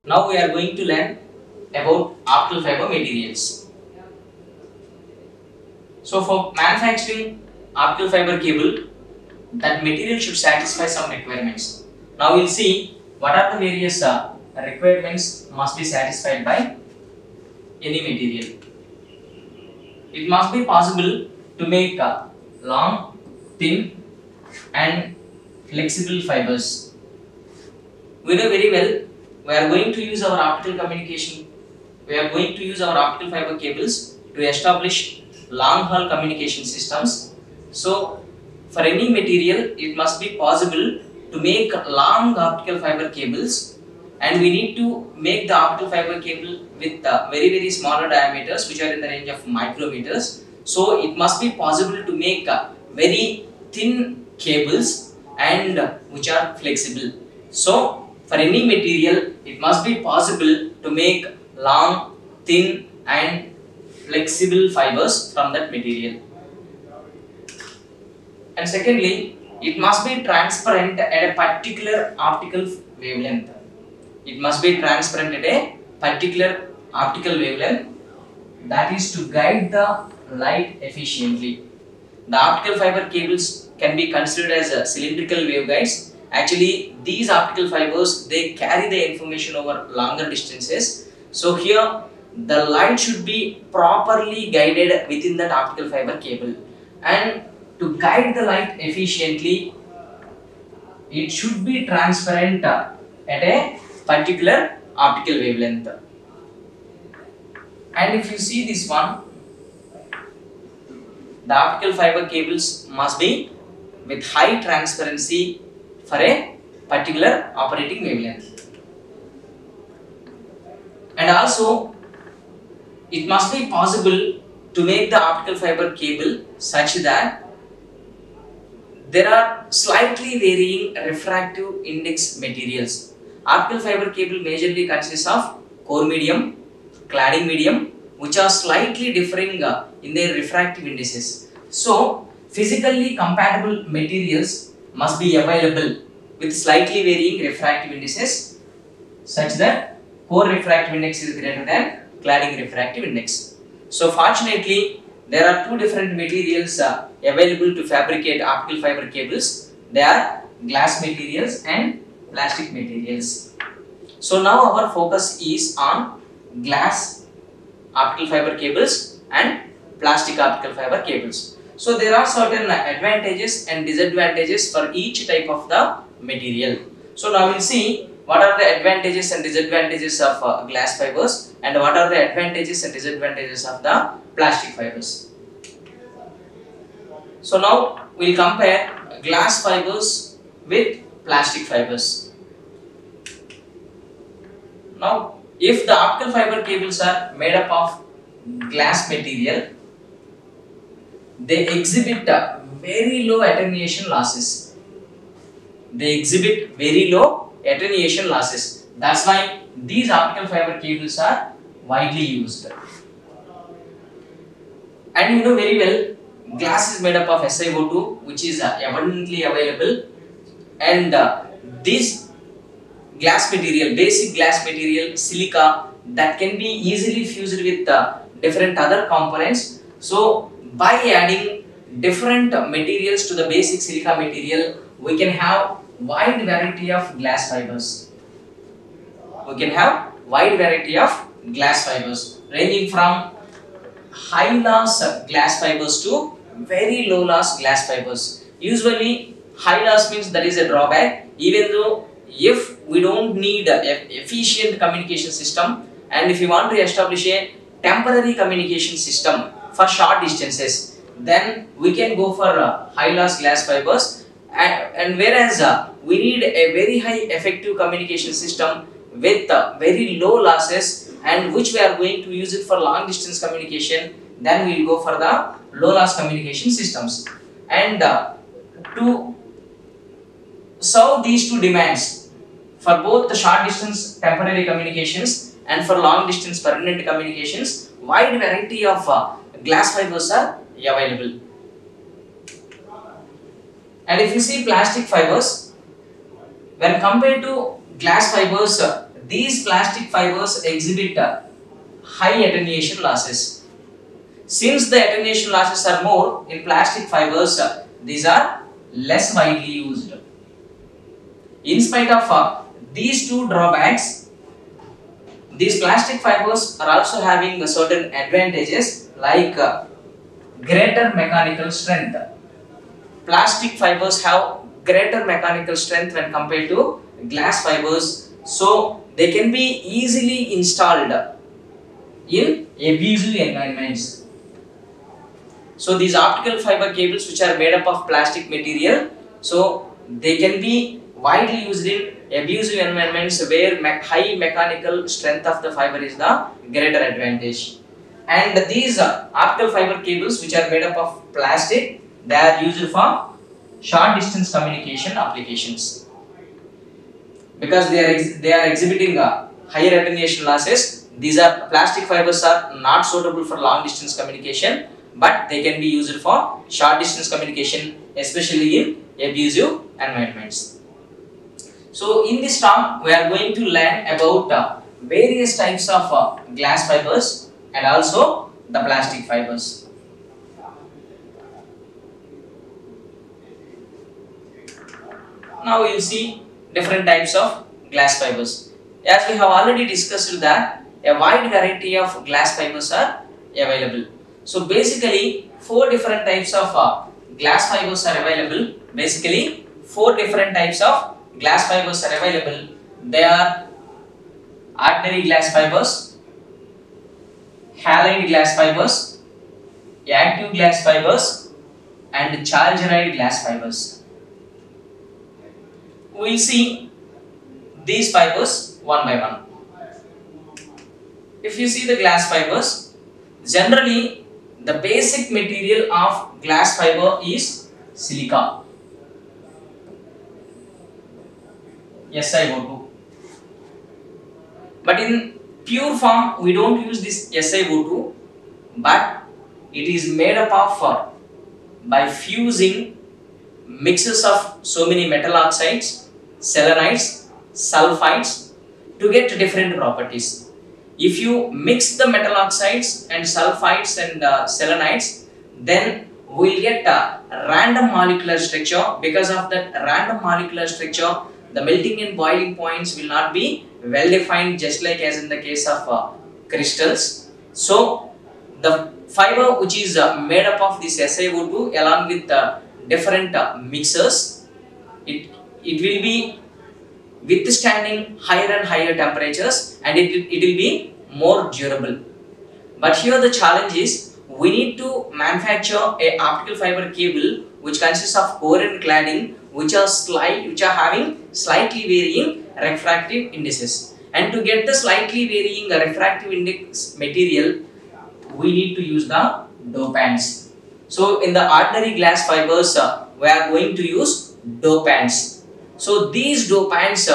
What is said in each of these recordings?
Now we are going to learn about optical fiber materials. So for manufacturing optical fiber cable, that material should satisfy some requirements. Now we'll see what are the various requirements must be satisfied by any material. It must be possible to make long, thin and flexible fibers. We know very well we are going to use our optical fiber cables to establish long haul communication systems. So for any material it must be possible to make long optical fiber cables, and we need to make the optical fiber cable with very smaller diameters which are in the range of micrometers. So it must be possible to make very thin cables and which are flexible. So for any material it must be possible to make long, thin and flexible fibers from that material. And secondly, it must be transparent at a particular optical wavelength. It must be transparent at a particular optical wavelength, that is to guide the light efficiently. The optical fiber cables can be considered as cylindrical waveguides. Actually, these optical fibers, they carry the information over longer distances. So here the light should be properly guided within that optical fiber cable, and to guide the light efficiently it should be transparent at a particular optical wavelength. And if you see this one, the optical fiber cables must be with high transparency for a particular operating wavelength. And also it must be possible to make the optical fiber cable such that there are slightly varying refractive index materials. Optical fiber cable majorly consists of core medium, cladding medium, which are slightly differing in their refractive indices. So physically compatible materials must be available with slightly varying refractive indices such that core refractive index is greater than cladding refractive index. So fortunately there are two different materials available to fabricate optical fiber cables. They are glass materials and plastic materials. So now our focus is on glass optical fiber cables and plastic optical fiber cables. So there are certain advantages and disadvantages for each type of the material. So now we'll see what are the advantages and disadvantages of glass fibers and what are the advantages and disadvantages of the plastic fibers. So now we'll compare glass fibers with plastic fibers. Now if the optical fiber cables are made up of glass material, they exhibit very low attenuation losses. That's why these optical fiber cables are widely used. And you know very well, glass is made up of SiO2, which is abundantly available, and this glass material, basic glass material, silica, that can be easily fused with different other components. So by adding different materials to the basic silica material, we can have wide variety of glass fibers. Ranging from high loss glass fibers to very low loss glass fibers. Usually high loss means that is a drawback, even though if we don't need an efficient communication system and if we want to establish a temporary communication system for short distances, then we can go for high loss glass fibers, and whereas we need a very high effective communication system with very low losses and which we are going to use it for long distance communication, then we will go for the low loss communication systems. And to serve these two demands, for both the short distance temporary communications and for long distance permanent communications, wide variety of glass fibers are available. And if you see plastic fibers, when compared to glass fibers, these plastic fibers exhibit high attenuation losses. Since the attenuation losses are more in plastic fibers, these are less widely used. In spite of these two drawbacks, these plastic fibers are also having certain advantages like greater mechanical strength. Plastic fibers have greater mechanical strength when compared to glass fibers, so they can be easily installed in abusive environments. So these optical fiber cables which are made up of plastic material, so they can be widely used in abusive environments where high mechanical strength of the fiber is the greater advantage. And these optical fiber cables which are made up of plastic, they are used for short distance communication applications. Because they are exhibiting higher attenuation losses, these are plastic fibers are not suitable for long distance communication, but they can be used for short distance communication, especially in abusive environments. So in this talk, we are going to learn about various types of glass fibers and also the plastic fibers. Now we will see different types of glass fibers. As we have already discussed that a wide variety of glass fibers are available. So basically 4 different types of glass fibers are available. Basically 4 different types of glass fibers are available. They are ordinary glass fibers, halide glass fibers, active glass fibers, and chalgeride glass fibers. We will see these fibers one by one. If you see the glass fibers, generally the basic material of glass fiber is silica, SiO2. But in pure form we don't use this SiO2, but it is made up of by fusing mixes of so many metal oxides, selenides, sulfides to get different properties. If you mix the metal oxides and sulfides and selenides, then we will get a random molecular structure. Because of that random molecular structure, the melting and boiling points will not be well defined, just like as in the case of crystals. So the fiber which is made up of this SiO2 along with different mixers, it will be withstanding higher and higher temperatures, and it will be more durable. But here the challenge is we need to manufacture a optical fiber cable which consists of core and cladding which are having slightly varying refractive indices. And to get the slightly varying refractive index material, we need to use the dopants. So in the ordinary glass fibers, we are going to use dopants. So these dopants,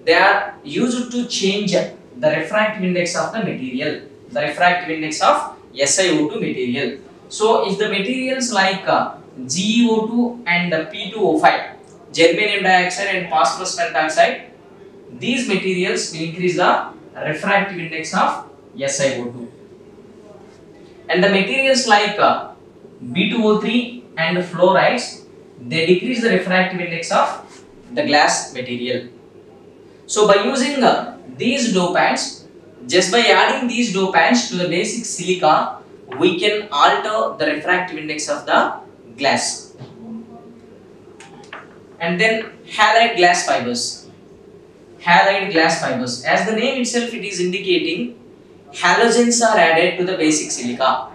they are used to change the refractive index of the material, the refractive index of SiO2 material. So if the materials like GeO2 and P2O5, germanium dioxide and phosphorus pentoxide, these materials will increase the refractive index of SiO2. And the materials like B2O3 and fluorides, they decrease the refractive index of the glass material. So by using these dopants, just by adding these dopants to the basic silica, we can alter the refractive index of the glass. And then halide glass fibers. Halide glass fibers, as the name itself it is indicating, halogens are added to the basic silica.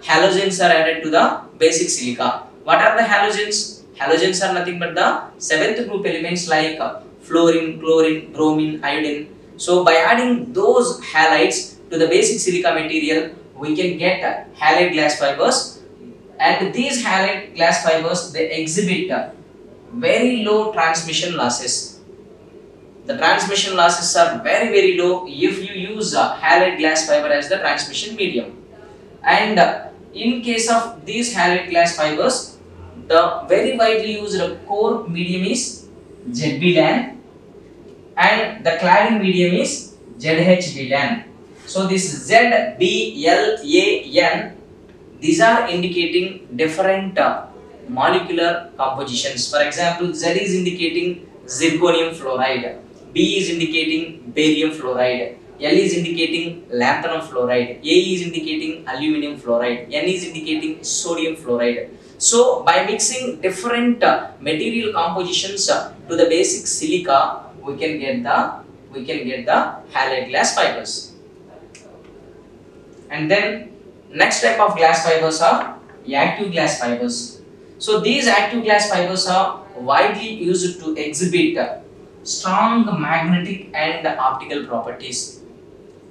Halogens are added to the basic silica. What are the halogens? Halogens are nothing but the 7th group elements like fluorine, chlorine, bromine, iodine. So by adding those halides to the basic silica material, we can get halide glass fibers. And these halide glass fibers, they exhibit very low transmission losses. The transmission losses are very low if you use halide glass fiber as the transmission medium. And in case of these halide glass fibers, the very widely used core medium is ZB-LAN, and the cladding medium is ZHBlan. So this ZBLAN, these are indicating different molecular compositions. For example, Z is indicating zirconium fluoride, B is indicating barium fluoride, L is indicating lanthanum fluoride, A is indicating aluminum fluoride, N is indicating sodium fluoride. So by mixing different material compositions to the basic silica, we can get the halide glass fibers. And then next type of glass fibers are active glass fibers. So these active glass fibers are widely used to exhibit strong magnetic and optical properties.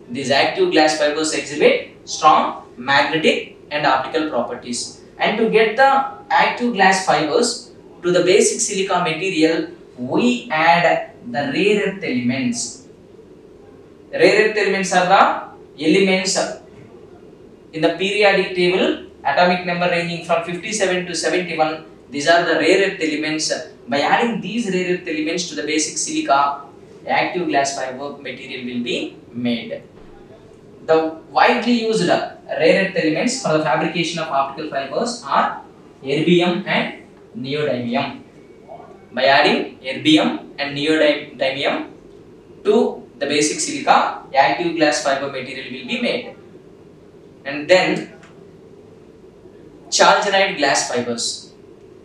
These active glass fibers exhibit strong magnetic and optical properties. And to get the active glass fibers to the basic silica material, we add the rare earth elements. Rare earth elements are the elements in the periodic table, atomic number ranging from 57 to 71. These are the rare earth elements. By adding these rare earth elements to the basic silica, active glass fiber material will be made. The widely used rare earth elements for the fabrication of optical fibers are erbium and neodymium. By adding erbium and neodymium to the basic silica, active glass fiber material will be made. And then chalcedonide glass fibers.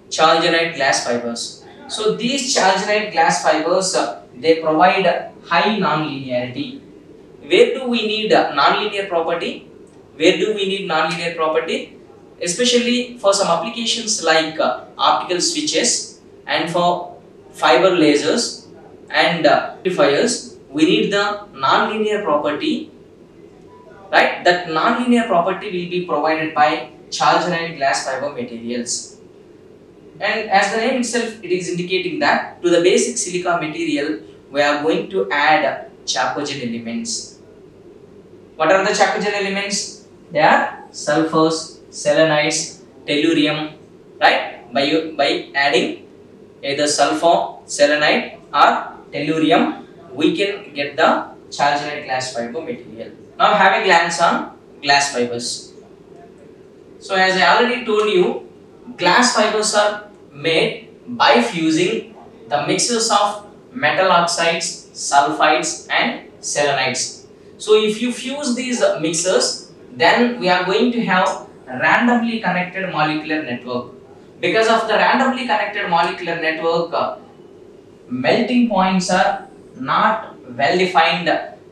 Chalcedonide glass fibers. So these chalcedonide glass fibers, they provide high non-linearity. Where do we need non-linear property? Where do we need non-linear property? Especially for some applications like optical switches and for fiber lasers and amplifiers, we need the non-linear property, right? That non-linear property will be provided by chalcedonide glass fiber materials. And as the name itself, it is indicating that to the basic silica material, we are going to add chalcogen elements. What are the chalcogen elements? They are sulfurs, selenides, tellurium, right? By adding either sulfur, selenide or tellurium, we can get the chalcedonide glass fiber material. Now have a glance on glass fibers. So as I already told you, glass fibers are made by fusing the mixtures of metal oxides, sulfides and selenides. So if you fuse these mixtures, then we are going to have randomly connected molecular network. Because of the randomly connected molecular network, melting points are not well defined,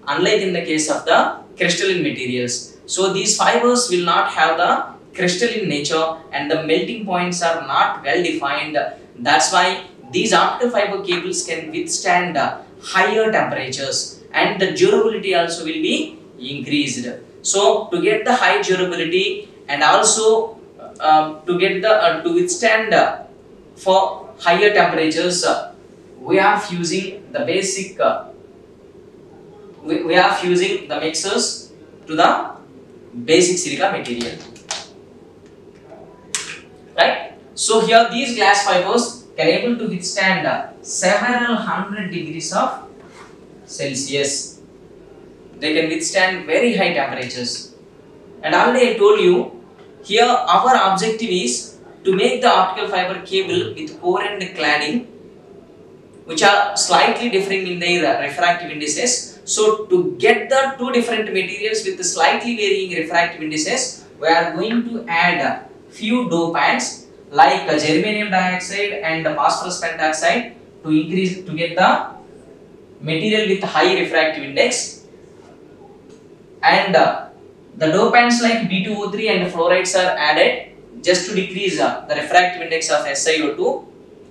unlike in the case of the crystalline materials. So these fibers will not have the crystalline nature and the melting points are not well defined. That's why these optical fiber cables can withstand higher temperatures and the durability also will be increased. So to get the high durability and also to withstand for higher temperatures, we are fusing the basic we are fusing the mixers to the basic silica material, right? So here these glass fibers can able to withstand several hundred degrees of Celsius. They can withstand very high temperatures. And already I told you, here our objective is to make the optical fiber cable with core and cladding, which are slightly differing in their refractive indices. So to get the two different materials with slightly varying refractive indices, we are going to add few dopants like germanium dioxide and phosphorus pentoxide to get the material with high refractive index, and the dopants like B2O3 and fluorides are added just to decrease the refractive index of SiO2.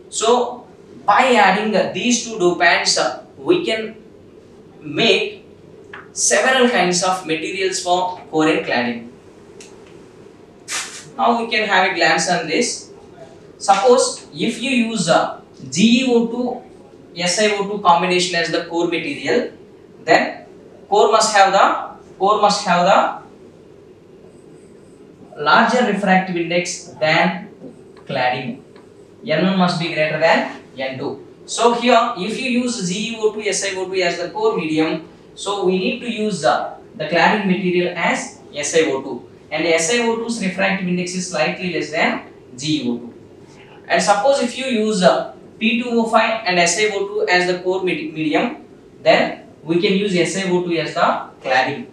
So by adding these two dopants, we can make several kinds of materials for core and cladding. Now we can have a glance on this. Suppose if you use GeO2 SiO2 combination as the core material, then core must have the larger refractive index than cladding. N1 must be greater than N2. So here, if you use ZeO2, SiO2 as the core medium, so we need to use the cladding material as SiO2, and SiO2's refractive index is slightly less than ZeO2. And suppose if you use P2O5 and SiO2 as the core medium, then we can use SiO2 as the cladding.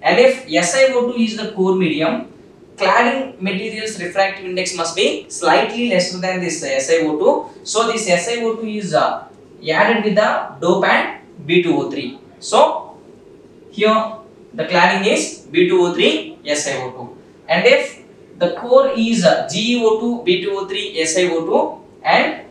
And if SiO2 is the core medium, cladding material's refractive index must be slightly lesser than this SiO2. So this SiO2 is added with the dopant B2O3. So here the cladding is B2O3 SiO2. And if the core is GeO2 B2O3 SiO2 and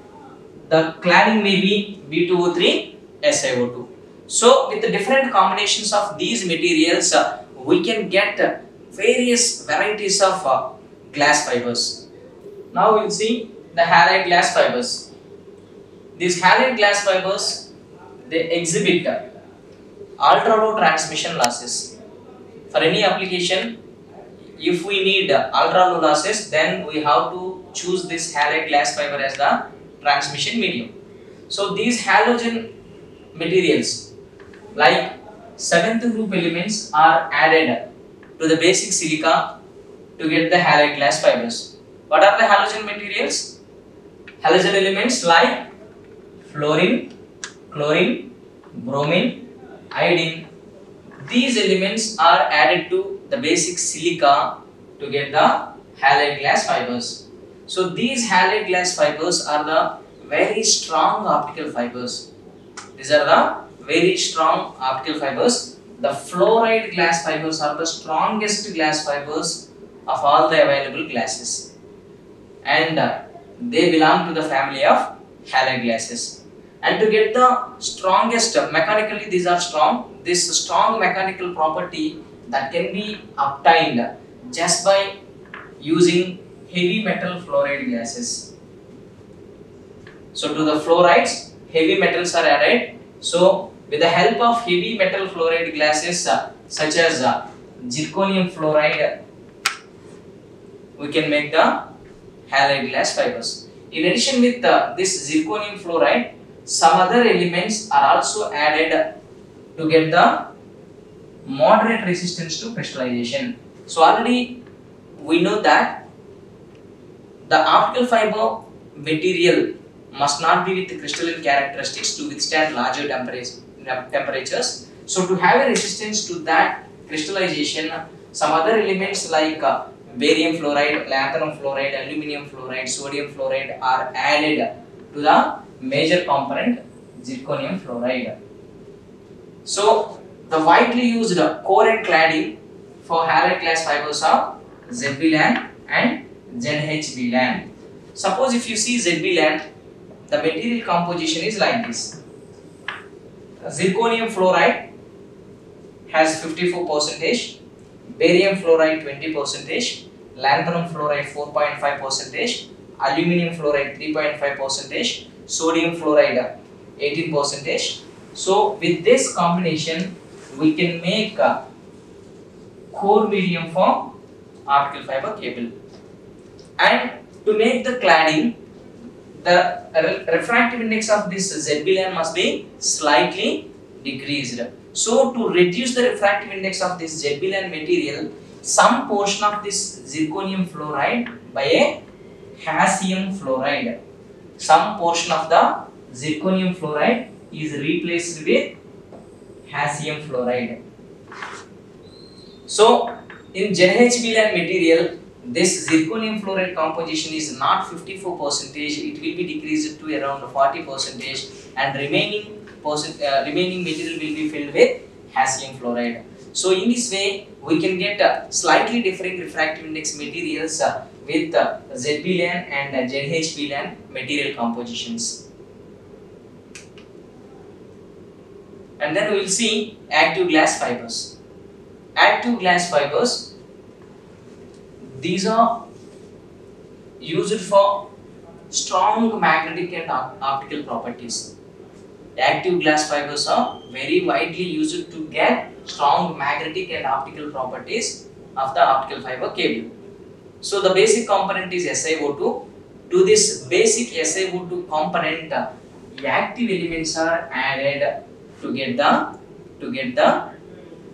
the cladding may be B2O3 SiO2. So with the different combinations of these materials, we can get various varieties of glass fibers. Now we'll see the halide glass fibers. These halide glass fibers, they exhibit ultra low transmission losses. For any application, if we need ultra low losses, then we have to choose this halide glass fiber as the transmission medium. So these halogen materials like 7th group elements are added to the basic silica to get the halide glass fibers. What are the halogen materials? Halogen elements like fluorine, chlorine, bromine, iodine. These elements are added to the basic silica to get the halide glass fibers. So these halide glass fibers are the very strong optical fibers. These are the very strong optical fibers. The fluoride glass fibers are the strongest glass fibers of all the available glasses, and they belong to the family of halide glasses. And to get the strongest, mechanically these are strong, this strong mechanical property that can be obtained just by using heavy metal fluoride glasses. So to the fluorides, heavy metals are added. So with the help of heavy metal fluoride glasses such as zirconium fluoride, we can make the halide glass fibers. In addition with this zirconium fluoride, some other elements are also added to get the moderate resistance to crystallization. So already we know that the optical fiber material must not be with crystalline characteristics to withstand larger temperatures. So to have a resistance to that crystallization, some other elements like barium fluoride, lanthanum fluoride, aluminum fluoride, sodium fluoride are added to the major component zirconium fluoride. So the widely used core and cladding for halide glass fibers are ZB-LAN and ZHB-LAN. Suppose if you see ZB-LAN, the material composition is like this. Zirconium fluoride has 54%, barium fluoride 20%, lanthanum fluoride 4.5%, aluminum fluoride 3.5%, sodium fluoride 18%. So with this combination, we can make a core medium for optical fiber cable. And to make the cladding, the refractive index of this ZB-LAN must be slightly decreased. So to reduce the refractive index of this ZB-LAN material, some portion of this zirconium fluoride by a hassium fluoride. Some portion of the zirconium fluoride is replaced with hassium fluoride. So in ZHB-LAN material, this zirconium fluoride composition is not 54%, it will be decreased to around 40%, and remaining material will be filled with hassium fluoride. So in this way, we can get slightly differing refractive index materials with ZB-LAN and ZHB-LAN material compositions. And then we will see active glass fibers. Active glass fibers, these are used for strong magnetic and optical properties. Active glass fibers are very widely used to get strong magnetic and optical properties of the optical fiber cable. So the basic component is SiO2. To this basic SiO2 component, active elements are added to get the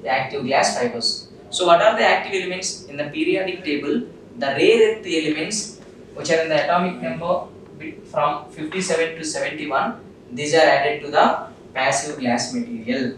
active glass fibers. So what are the active elements in the periodic table? The rare earth elements which are in the atomic number from 57 to 71, these are added to the passive glass material.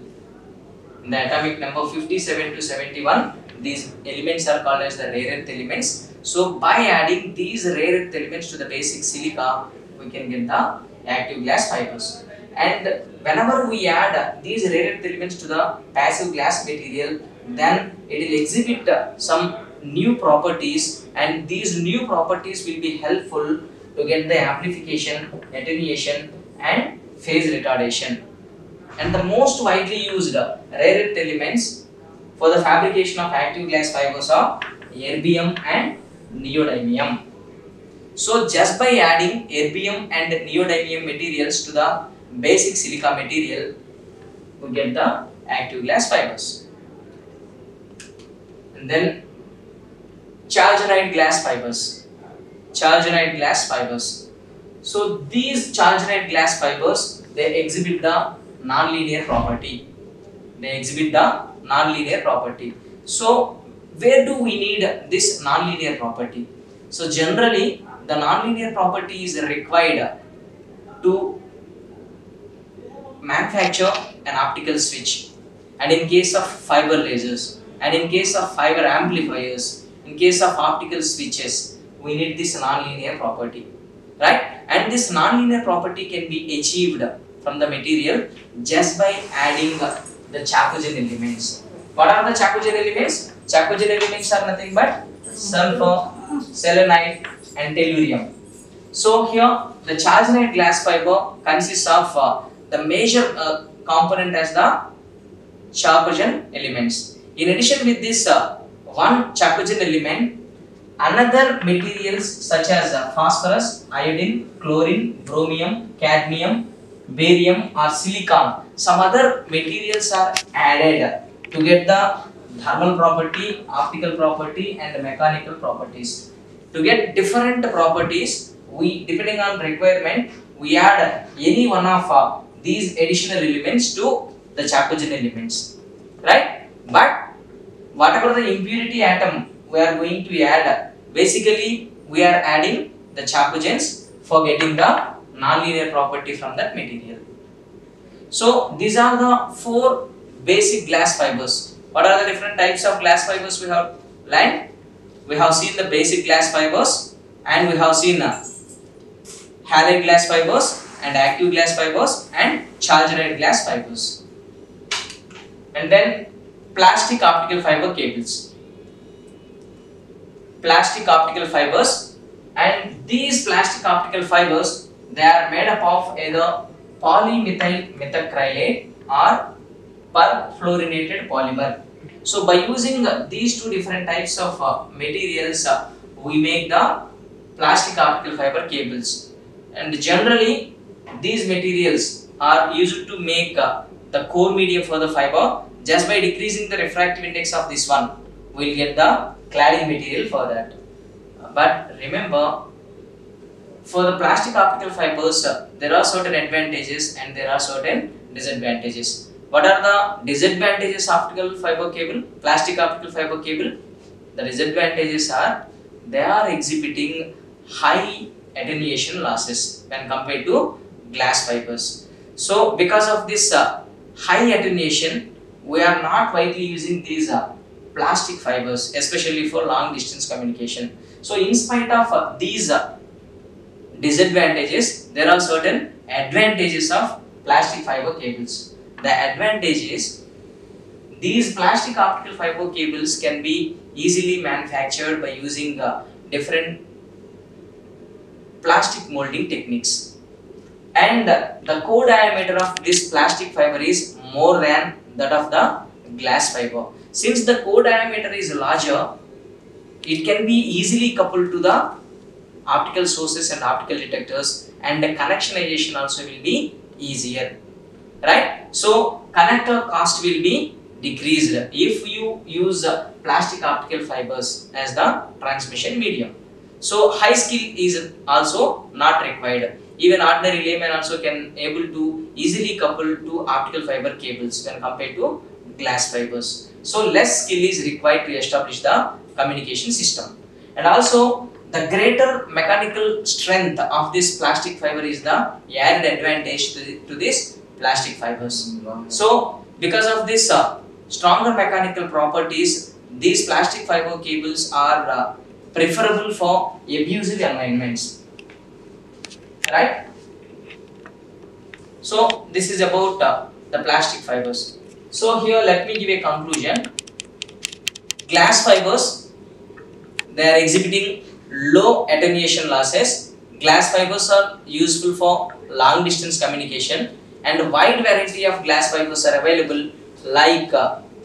In the atomic number 57 to 71, these elements are called as the rare earth elements. So by adding these rare earth elements to the basic silica, we can get the active glass fibers. And whenever we add these rare earth elements to the passive glass material, then it will exhibit some new properties, and these new properties will be helpful to get the amplification, attenuation and phase retardation. And the most widely used rare earth elements for the fabrication of active glass fibers are erbium and neodymium. So just by adding erbium and neodymium materials to the basic silica material, we get the active glass fibers. And then chalcedonide glass fibers. Chalcedonide glass fibers. So these chalcedonide glass fibers, they exhibit the non-linear property. So where do we need this non-linear property? So generally the non-linear property is required to manufacture an optical switch, and in case of fiber lasers, and in case of fiber amplifiers, in case of optical switches, we need this non-linear property, right? And this non-linear property can be achieved from the material just by adding the chalcogen elements. What are the chalcogen elements? Chalcogen elements are nothing but sulfur, selenite and tellurium. So here the chalcedonide glass fiber consists of the major component as the chalcogen elements. In addition with this one chalcogen element, another materials such as phosphorus, iodine, chlorine, chromium, cadmium, barium or silicon, some other materials are added to get the thermal property, optical property and mechanical properties. To get different properties, we, depending on requirement, we add any one of these additional elements to the chalcogen elements, right? But whatever the impurity atom we are going to add, basically we are adding the chalcogens for getting the non-linear property from that material. So these are the four basic glass fibers. What are the different types of glass fibers we have learned? We have seen the basic glass fibers, and we have seen halide glass fibers and active glass fibers and chalcedonide glass fibers. And then plastic optical fiber cables. Plastic optical fibers, and these plastic optical fibers, they are made up of either polymethyl methacrylate or perfluorinated polymer. So by using these two different types of materials, we make the plastic optical fiber cables. And generally these materials are used to make the core medium for the fiber. Just by decreasing the refractive index of this one, we will get the cladding material for that. But remember, for the plastic optical fibers, there are certain advantages and there are certain disadvantages. What are the disadvantages of optical fiber cable, plastic optical fiber cable? The disadvantages are they are exhibiting high attenuation losses when compared to glass fibers. So because of this high attenuation, we are not widely using these plastic fibers, especially for long distance communication. So in spite of these disadvantages, there are certain advantages of plastic fiber cables. The advantage is these plastic optical fiber cables can be easily manufactured by using different plastic molding techniques, and the core diameter of this plastic fiber is more than that of the glass fiber. Since the core diameter is larger, it can be easily coupled to the optical sources and optical detectors, and the connectionization also will be easier, right? So connector cost will be decreased if you use plastic optical fibers as the transmission medium. So high skill is also not required. Even ordinary layman also can able to easily couple to optical fiber cables when compared to glass fibers. So less skill is required to establish the communication system. And also the greater mechanical strength of this plastic fiber is the added advantage to this plastic fibers. So because of this stronger mechanical properties, these plastic fiber cables are preferable for abusive environments, right? So this is about the plastic fibers. So here let me give a conclusion. Glass fibers, they are exhibiting low attenuation losses. Glass fibers are useful for long distance communication, and a wide variety of glass fibers are available, like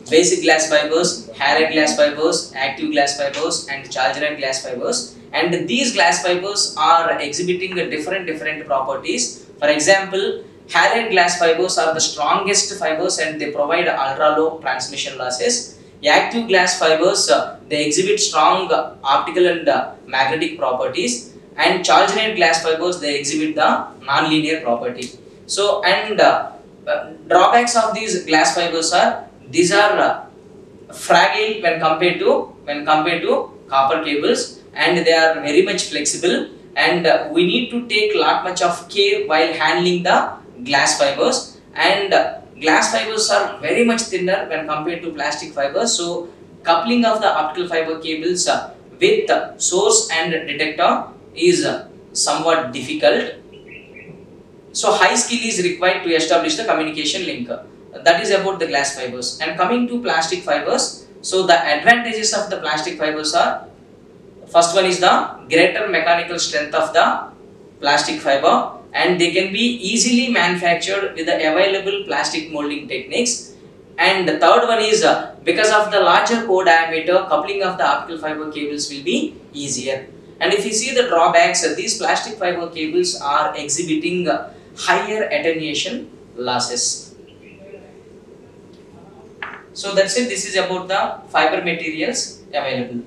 basic glass fibers, Harrod glass fibers, active glass fibers, and chalcedony glass fibers. And these glass fibers are exhibiting different properties. For example, Harrod glass fibers are the strongest fibers and they provide ultra low transmission losses. Active glass fibers, they exhibit strong optical and magnetic properties, and chalcedony glass fibers, they exhibit the non-linear property. So, and drawbacks of these glass fibers are, these are fragile when compared to copper cables, and they are very much flexible, and we need to take lot much of care while handling the glass fibers. And glass fibers are very much thinner when compared to plastic fibers, so coupling of the optical fiber cables with source and detector is somewhat difficult. So high skill is required to establish the communication link. That is about the glass fibers. And coming to plastic fibers, so the advantages of the plastic fibers are, first one is the greater mechanical strength of the plastic fiber, and they can be easily manufactured with the available plastic molding techniques. And the third one is because of the larger core diameter, coupling of the optical fiber cables will be easier. And if you see the drawbacks, these plastic fiber cables are exhibiting higher attenuation losses. So that's it. This is about the fiber materials available.